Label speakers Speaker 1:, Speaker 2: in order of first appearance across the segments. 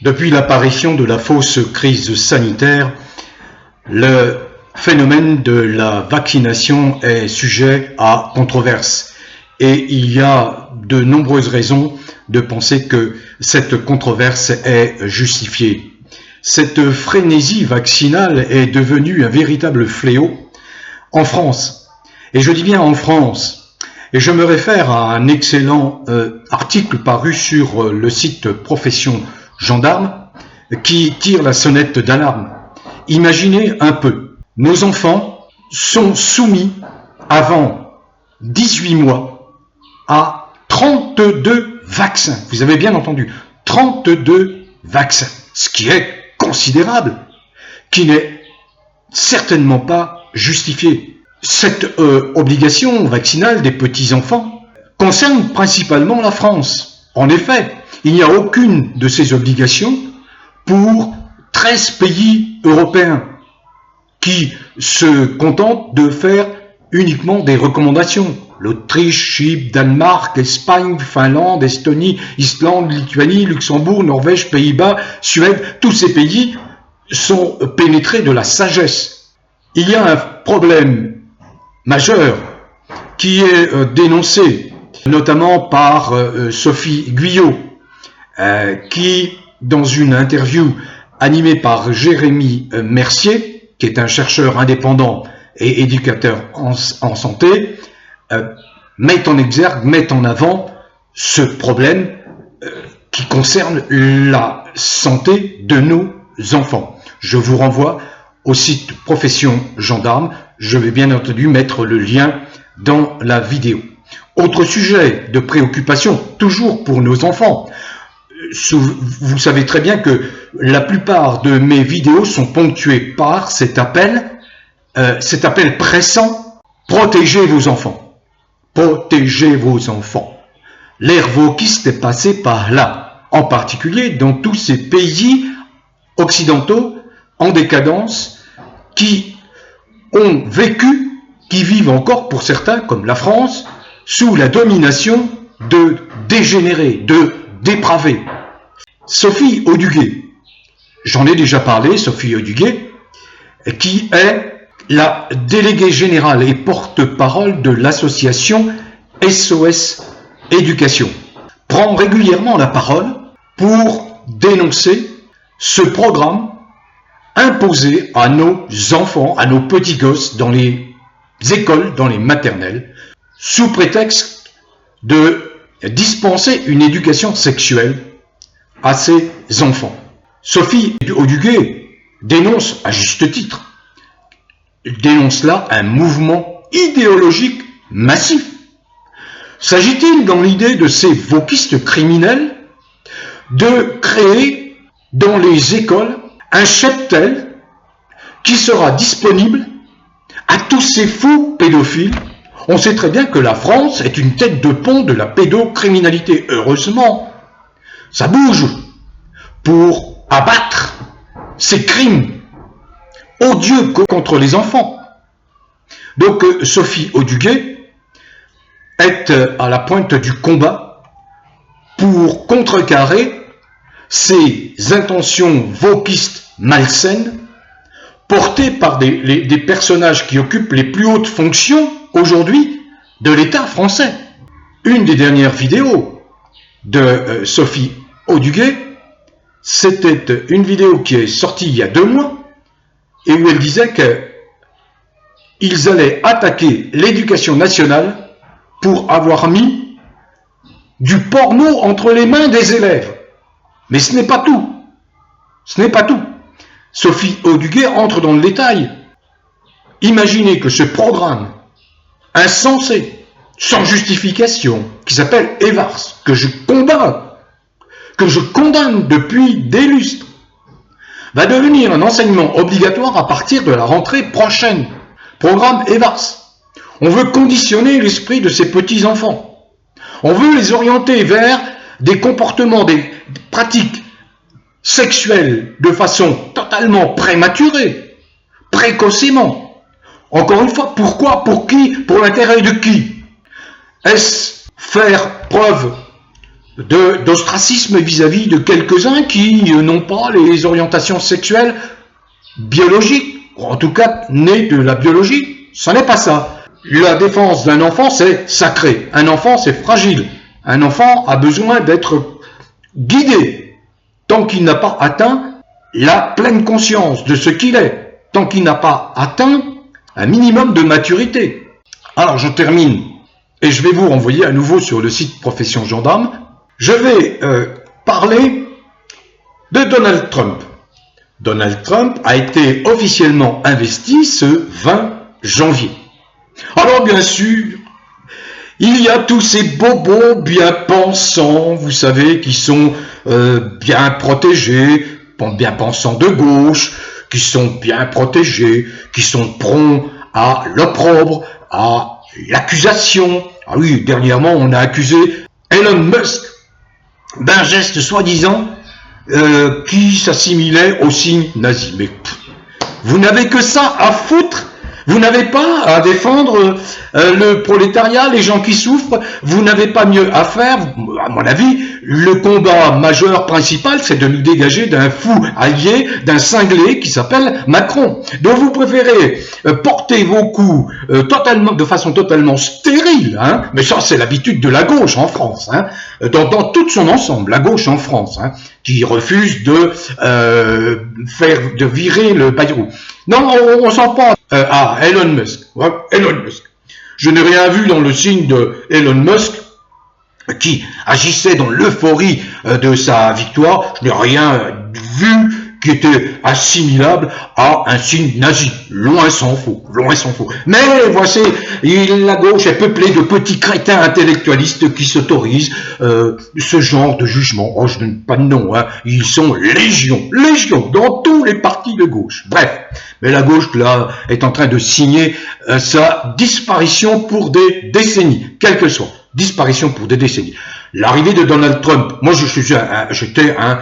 Speaker 1: Depuis l'apparition de la fausse crise sanitaire, le phénomène de la vaccination est sujet à controverse et il y a de nombreuses raisons de penser que cette controverse est justifiée. Cette frénésie vaccinale est devenue un véritable fléau en France, et je dis bien en France, et je me réfère à un excellent article paru sur le site Profession Gendarme qui tire la sonnette d'alarme. Imaginez un peu, nos enfants sont soumis avant 18 mois à 32 vaccins. Vous avez bien entendu, 32 vaccins, ce qui est considérable, qui n'est certainement pas justifié. Cette obligation vaccinale des petits-enfants concerne principalement la France. En effet, il n'y a aucune de ces obligations pour 13 pays européens qui se contentent de faire uniquement des recommandations. L'Autriche, Chypre, Danemark, Espagne, Finlande, Estonie, Islande, Lituanie, Luxembourg, Norvège, Pays-Bas, Suède, tous ces pays sont pénétrés de la sagesse. Il y a un problème majeur qui est dénoncé notamment par Sophie Guyot, qui, dans une interview animée par Jérémy Mercier, qui est un chercheur indépendant et éducateur en santé, met en exergue, met en avant ce problème qui concerne la santé de nos enfants. Je vous renvoie au site Profession Gendarme. Je vais bien entendu mettre le lien dans la vidéo. Autre sujet de préoccupation, toujours pour nos enfants. Vous savez très bien que la plupart de mes vidéos sont ponctuées par cet appel pressant: protégez vos enfants. Protégez vos enfants. L'ère wokiste est passée par là, en particulier dans tous ces pays occidentaux en décadence qui ont vécu, qui vivent encore pour certains, comme la France, sous la domination de dégénérés, de dépravés. Sophie Auduguet, j'en ai déjà parlé, Sophie Auduguet, qui est la déléguée générale et porte-parole de l'association SOS Éducation, prend régulièrement la parole pour dénoncer ce programme imposé à nos enfants, à nos petits gosses dans les écoles, dans les maternelles, sous prétexte de dispenser une éducation sexuelle à ces enfants. Sophie Auduguet dénonce, à juste titre, dénonce là un mouvement idéologique massif. S'agit-il, dans l'idée de ces wokistes criminels, de créer dans les écoles un cheptel qui sera disponible à tous ces fous pédophiles? On sait très bien que la France est une tête de pont de la pédocriminalité. Heureusement, ça bouge pour abattre ces crimes odieux contre les enfants. Donc Sophie Auduguet est à la pointe du combat pour contrecarrer ces intentions wokistes malsaines portées par des personnages qui occupent les plus hautes fonctions aujourd'hui de l'État français. Une des dernières vidéos de Sophie Auduguet, c'était une vidéo qui est sortie il y a 2 mois et où elle disait qu'ils allaient attaquer l'éducation nationale pour avoir mis du porno entre les mains des élèves. Mais ce n'est pas tout. Ce n'est pas tout. Sophie Auduguet entre dans le détail. Imaginez que ce programme insensé, sans justification, qui s'appelle EVARS, que je combats, que je condamne depuis des lustres, va devenir un enseignement obligatoire à partir de la rentrée prochaine. Programme EVARS. On veut conditionner l'esprit de ces petits-enfants. On veut les orienter vers des comportements, des pratiques sexuelles de façon totalement prématurée, précocement. Encore une fois, pourquoi? Pour qui? Pour l'intérêt de qui? Est-ce faire preuve d'ostracisme vis-à-vis de quelques-uns qui n'ont pas les orientations sexuelles biologiques, ou en tout cas nées de la biologie. Ce n'est pas ça. La défense d'un enfant, c'est sacré. Un enfant, c'est fragile. Un enfant a besoin d'être guidé tant qu'il n'a pas atteint la pleine conscience de ce qu'il est, tant qu'il n'a pas atteint un minimum de maturité. Alors je termine, et je vais vous renvoyer à nouveau sur le site Profession Gendarme. Je vais parler de Donald Trump. Donald Trump a été officiellement investi ce 20 janvier. Alors bien sûr, il y a tous ces bobos bien pensants, vous savez, qui sont bien protégés, bien pensants de gauche, qui sont bien protégés, qui sont prompts à l'opprobre, à l'accusation. Ah oui, dernièrement, on a accusé Elon Musk d'un geste soi-disant qui s'assimilait au signe nazi. Mais vous n'avez que ça à foutre. Vous n'avez pas à défendre le prolétariat, les gens qui souffrent. Vous n'avez pas mieux à faire. À mon avis, le combat majeur principal, c'est de nous dégager d'un fou allié, d'un cinglé qui s'appelle Macron. Donc vous préférez porter vos coups de façon totalement stérile, hein, mais ça c'est l'habitude de la gauche en France, hein, dans tout son ensemble, la gauche en France, hein, qui refuse de virer le Bayrou. Non, on s'en prend à Elon Musk. Ouais, Elon Musk. Je n'ai rien vu dans le signe de Elon Musk qui agissait dans l'euphorie de sa victoire. Je n'ai rien vu qui était assimilable à un signe nazi. Loin s'en faut, loin s'en faut. Mais voici, la gauche est peuplée de petits crétins intellectualistes qui s'autorisent ce genre de jugement. Oh, je ne donne pas de nom, hein. Ils sont légion, dans tous les partis de gauche. Bref, mais la gauche, là, est en train de signer sa disparition pour des décennies, quelle que soit. Disparition pour des décennies. L'arrivée de Donald Trump, moi j'étais un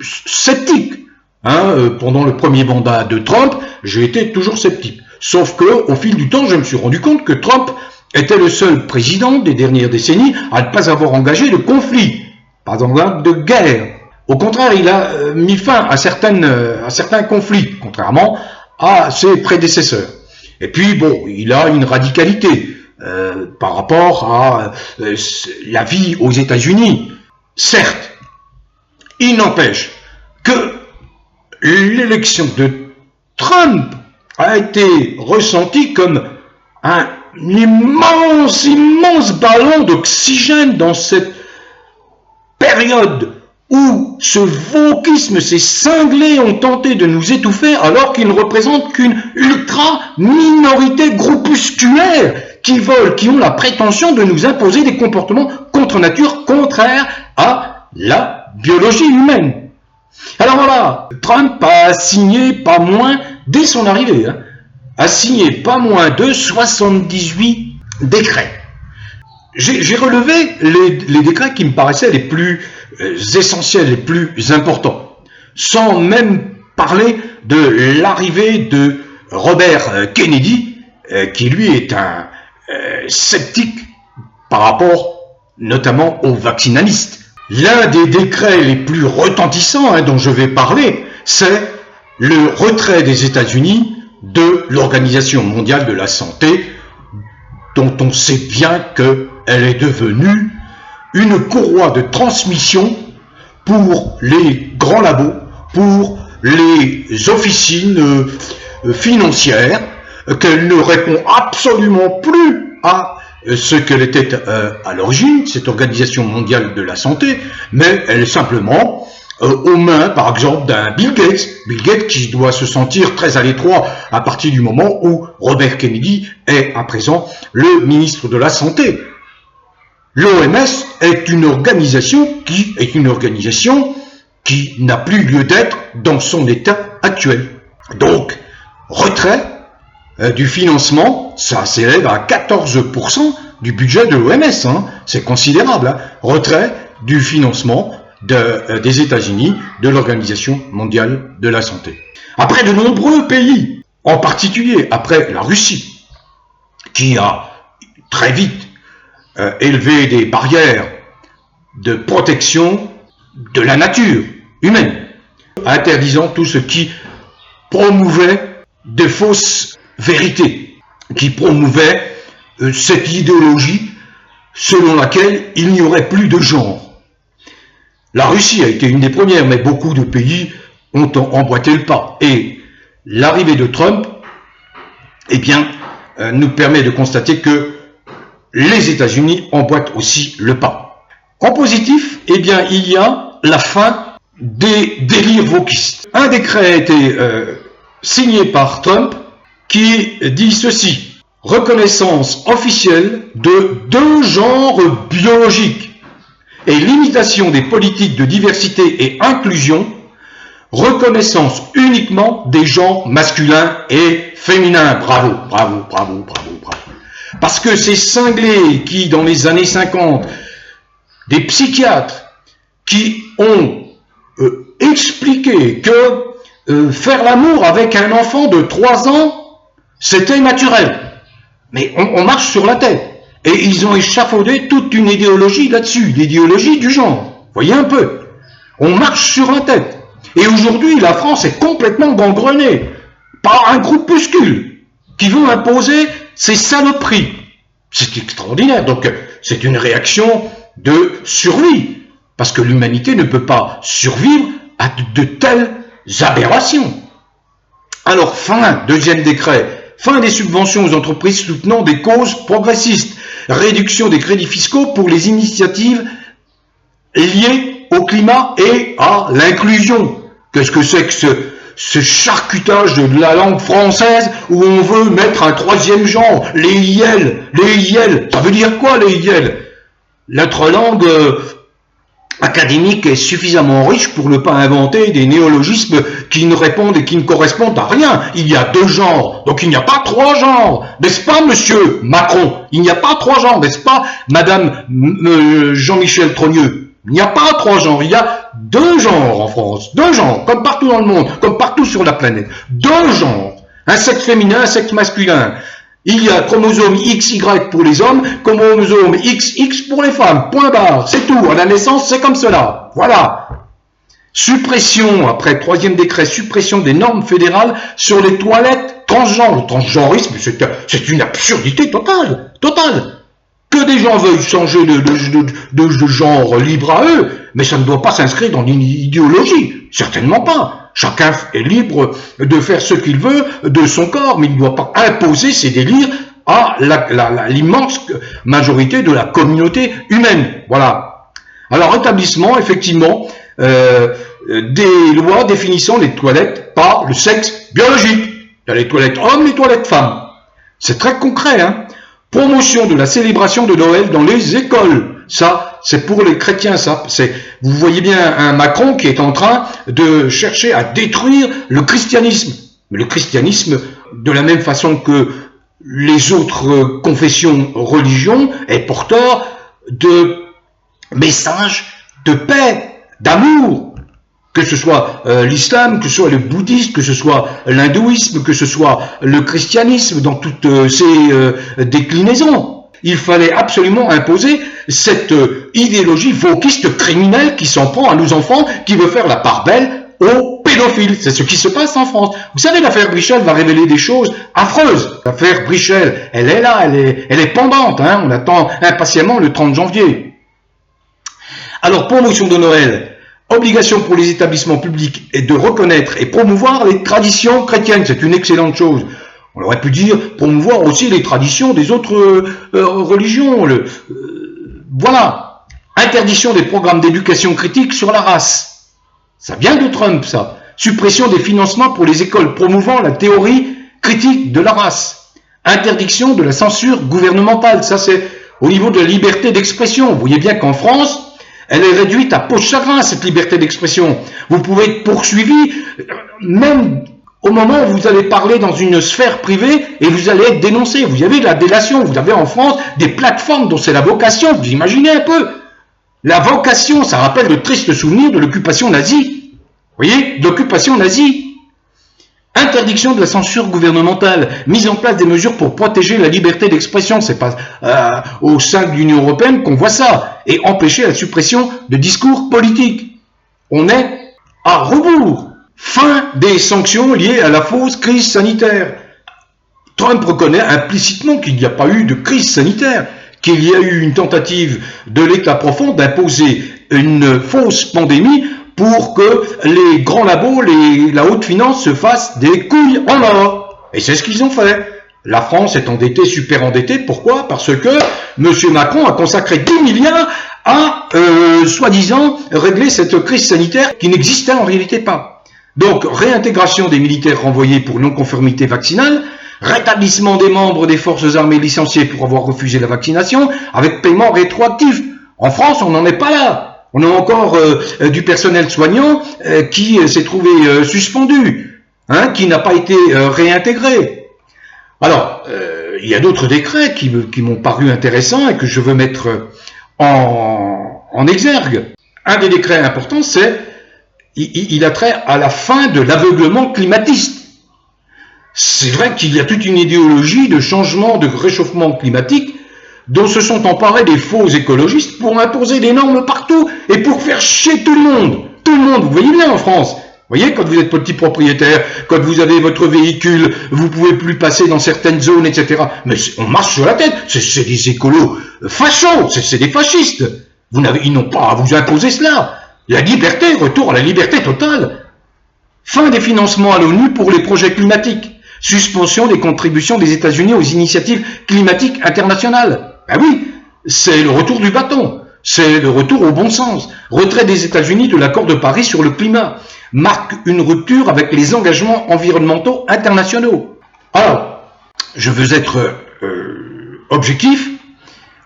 Speaker 1: sceptique. Hein, pendant le premier mandat de Trump, j'ai été toujours sceptique. Sauf que, au fil du temps, je me suis rendu compte que Trump était le seul président des dernières décennies à ne pas avoir engagé de conflit, pas de guerre. Au contraire, il a mis fin à certains conflits, contrairement à ses prédécesseurs. Et puis, bon, il a une radicalité par rapport à la vie aux États-Unis. Certes, il n'empêche que l'élection de Trump a été ressentie comme un immense ballon d'oxygène dans cette période où ce wokisme, ces cinglés ont tenté de nous étouffer alors qu'ils ne représentent qu'une ultra-minorité groupusculaire qui ont la prétention de nous imposer des comportements contre nature contraires à la biologie humaine. Alors voilà, Trump a signé pas moins, dès son arrivée, hein, a signé pas moins de 78 décrets. J'ai relevé les décrets qui me paraissaient les plus essentiels, les plus importants, sans même parler de l'arrivée de Robert Kennedy, qui lui est un sceptique par rapport notamment aux vaccinalistes. L'un des décrets les plus retentissants dont je vais parler, c'est le retrait des États-Unis de l'Organisation mondiale de la santé, dont on sait bien qu'elle est devenue une courroie de transmission pour les grands labos, pour les officines financières, qu'elle ne répond absolument plus à ce qu'elle était à l'origine, cette Organisation mondiale de la santé, mais elle est simplement aux mains, par exemple, d'un Bill Gates qui doit se sentir très à l'étroit à partir du moment où Robert Kennedy est à présent le ministre de la Santé. L'OMS est une organisation qui n'a plus lieu d'être dans son état actuel. Donc, retrait du financement, ça s'élève à 14% du budget de l'OMS, hein. C'est considérable, hein. Retrait du financement des États-Unis de l'Organisation mondiale de la santé. Après de nombreux pays, en particulier après la Russie, qui a très vite élevé des barrières de protection de la nature humaine, interdisant tout ce qui promouvait de fausses vérités, qui promouvait cette idéologie selon laquelle il n'y aurait plus de genre. La Russie a été une des premières, mais beaucoup de pays ont emboîté le pas. Et l'arrivée de Trump, eh bien, nous permet de constater que les États-Unis emboîtent aussi le pas. En positif, eh bien, il y a la fin des délires wokistes. Un décret a été signé par Trump qui dit ceci: reconnaissance officielle de 2 genres biologiques et limitation des politiques de diversité et inclusion, reconnaissance uniquement des genres masculins et féminins. Bravo, bravo, bravo, bravo, bravo. Parce que ces cinglés qui, dans les années 50, des psychiatres qui ont expliqué que faire l'amour avec un enfant de 3 ans, c'était naturel. Mais on marche sur la tête. Et ils ont échafaudé toute une idéologie là-dessus, l'idéologie du genre. Voyez un peu. On marche sur la tête. Et aujourd'hui, la France est complètement gangrenée par un groupuscule qui veut imposer ses saloperies. C'est extraordinaire. Donc, c'est une réaction de survie. Parce que l'humanité ne peut pas survivre à de telles aberrations. Alors, fin, deuxième décret. Fin des subventions aux entreprises soutenant des causes progressistes. Réduction des crédits fiscaux pour les initiatives liées au climat et à l'inclusion. Qu'est-ce que c'est que ce charcutage de la langue française où on veut mettre un 3e genre, les IEL, ça veut dire quoi les IEL? Notre langue académique est suffisamment riche pour ne pas inventer des néologismes qui ne répondent et qui ne correspondent à rien. Il y a 2 genres, donc il n'y a pas 3 genres, n'est-ce pas, monsieur Macron? Il n'y a pas 3 genres, n'est-ce pas, madame Jean-Michel Trogneux? Il n'y a pas 3 genres, il y a 2 genres en France, 2 genres, comme partout dans le monde, comme partout sur la planète. 2 genres, un sexe féminin, un sexe masculin. Il y a chromosome XY pour les hommes, chromosome XX pour les femmes. Point barre, c'est tout. À la naissance, c'est comme cela. Voilà. Suppression, après 3e décret, suppression des normes fédérales sur les toilettes transgenres. Le transgenrisme, c'est une absurdité totale. Totale. Que des gens veuillent changer de genre libre à eux, mais ça ne doit pas s'inscrire dans une idéologie. Certainement pas. Chacun est libre de faire ce qu'il veut de son corps, mais il ne doit pas imposer ses délires à l'immense majorité de la communauté humaine. Voilà. Alors, rétablissement, effectivement, des lois définissant les toilettes par le sexe biologique. Il y a les toilettes hommes, les toilettes femmes. C'est très concret, hein. Promotion de la célébration de Noël dans les écoles. Ça, c'est pour les chrétiens, ça. Vous voyez bien un Macron qui est en train de chercher à détruire le christianisme. Mais le christianisme, de la même façon que les autres confessions, religions, est porteur de messages de paix, d'amour. Que ce soit l'islam, que ce soit le bouddhisme, que ce soit l'hindouisme, que ce soit le christianisme, dans toutes ces déclinaisons. Il fallait absolument imposer cette idéologie wokiste criminelle qui s'en prend à nos enfants, qui veut faire la part belle aux pédophiles. C'est ce qui se passe en France. Vous savez, l'affaire Brichel va révéler des choses affreuses. L'affaire Brichel, elle est là, elle est pendante. Hein. On attend impatiemment le 30 janvier. Alors, promotion de Noël. Obligation pour les établissements publics est de reconnaître et promouvoir les traditions chrétiennes. C'est une excellente chose. On aurait pu dire promouvoir aussi les traditions des autres religions. Voilà. Interdiction des programmes d'éducation critique sur la race. Ça vient de Trump, ça. Suppression des financements pour les écoles promouvant la théorie critique de la race. Interdiction de la censure gouvernementale. Ça, c'est au niveau de la liberté d'expression. Vous voyez bien qu'en France, elle est réduite à peau de chagrin, cette liberté d'expression. Vous pouvez être poursuivi, même au moment où vous allez parler dans une sphère privée et vous allez être dénoncé. Vous avez de la délation. Vous avez en France des plateformes dont c'est la vocation. Vous imaginez un peu. La vocation, ça rappelle de tristes souvenirs de l'occupation nazie. Vous voyez, de l'occupation nazie. Interdiction de la censure gouvernementale, mise en place des mesures pour protéger la liberté d'expression, c'est pas au sein de l'Union européenne qu'on voit ça, et empêcher la suppression de discours politiques. On est à rebours. Fin des sanctions liées à la fausse crise sanitaire. Trump reconnaît implicitement qu'il n'y a pas eu de crise sanitaire, qu'il y a eu une tentative de l'État profond d'imposer une fausse pandémie pour que les grands labos, la haute finance se fassent des couilles en or. Et c'est ce qu'ils ont fait. La France est endettée, super endettée. Pourquoi? Parce que M. Macron a consacré 10 milliards à, soi-disant, régler cette crise sanitaire qui n'existait en réalité pas. Donc, réintégration des militaires renvoyés pour non-conformité vaccinale, rétablissement des membres des forces armées licenciés pour avoir refusé la vaccination, avec paiement rétroactif. En France, on n'en est pas là. On a encore du personnel soignant qui s'est trouvé suspendu, qui n'a pas été réintégré. Alors, il y a d'autres décrets qui m'ont paru intéressants et que je veux mettre en exergue. Un des décrets importants, il a trait à la fin de l'aveuglement climatiste. C'est vrai qu'il y a toute une idéologie de changement, de réchauffement climatique dont se sont emparés des faux écologistes pour imposer des normes partout et pour faire chier tout le monde. Tout le monde, vous voyez bien en France. Vous voyez, quand vous êtes petit propriétaire, quand vous avez votre véhicule, vous pouvez plus passer dans certaines zones, etc. Mais on marche sur la tête. C'est des écolos fachos, c'est des fascistes. Ils n'ont pas à vous imposer cela. La liberté, retour à la liberté totale. Fin des financements à l'ONU pour les projets climatiques. Suspension des contributions des États-Unis aux initiatives climatiques internationales. Ben oui, c'est le retour du bâton. C'est le retour au bon sens. Retrait des États-Unis de l'accord de Paris sur le climat. Marque une rupture avec les engagements environnementaux internationaux. Alors, je veux être objectif.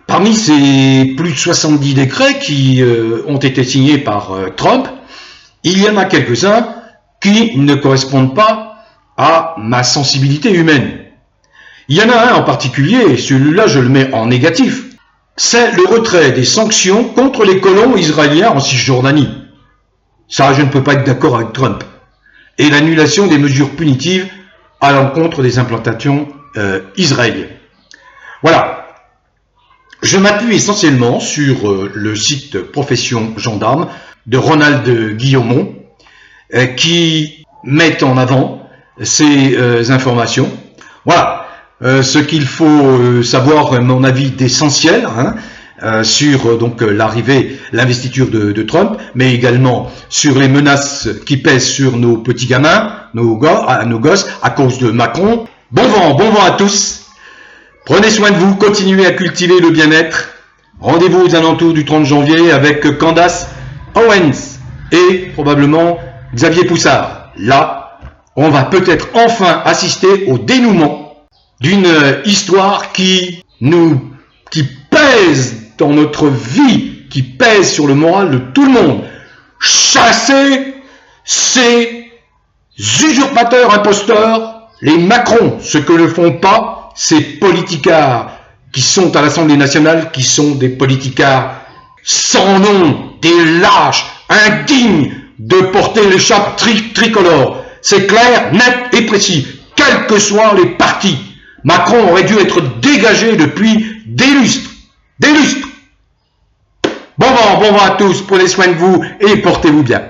Speaker 1: Parmi ces plus de 70 décrets qui ont été signés par Trump, il y en a quelques-uns qui ne correspondent pas à ma sensibilité humaine. Il y en a un en particulier, et celui-là je le mets en négatif, c'est le retrait des sanctions contre les colons israéliens en Cisjordanie. Ça, je ne peux pas être d'accord avec Trump. Et l'annulation des mesures punitives à l'encontre des implantations israéliennes. Voilà. Je m'appuie essentiellement sur le site Profession Gendarme de Ronald Guillaumont, qui met en avant ces informations. Voilà. Ce qu'il faut savoir, à mon avis, d'essentiel sur donc l'arrivée, l'investiture de Trump, mais également sur les menaces qui pèsent sur nos petits gamins, nos gosses, à cause de Macron. Bon vent à tous. Prenez soin de vous, continuez à cultiver le bien-être. Rendez-vous aux alentours du 30 janvier avec Candace Owens et probablement Xavier Poussard. Là, on va peut-être enfin assister au dénouement d'une histoire qui pèse dans notre vie, qui pèse sur le moral de tout le monde. Chasser ces usurpateurs imposteurs, les Macron, ce que ne font pas ces politicards qui sont à l'Assemblée nationale, qui sont des politicards sans nom, des lâches, indignes de porter l'écharpe tricolore. C'est clair, net et précis, quels que soient les partis. Macron aurait dû être dégagé depuis des lustres. Des lustres. Bon vent à tous, prenez soin de vous et portez-vous bien.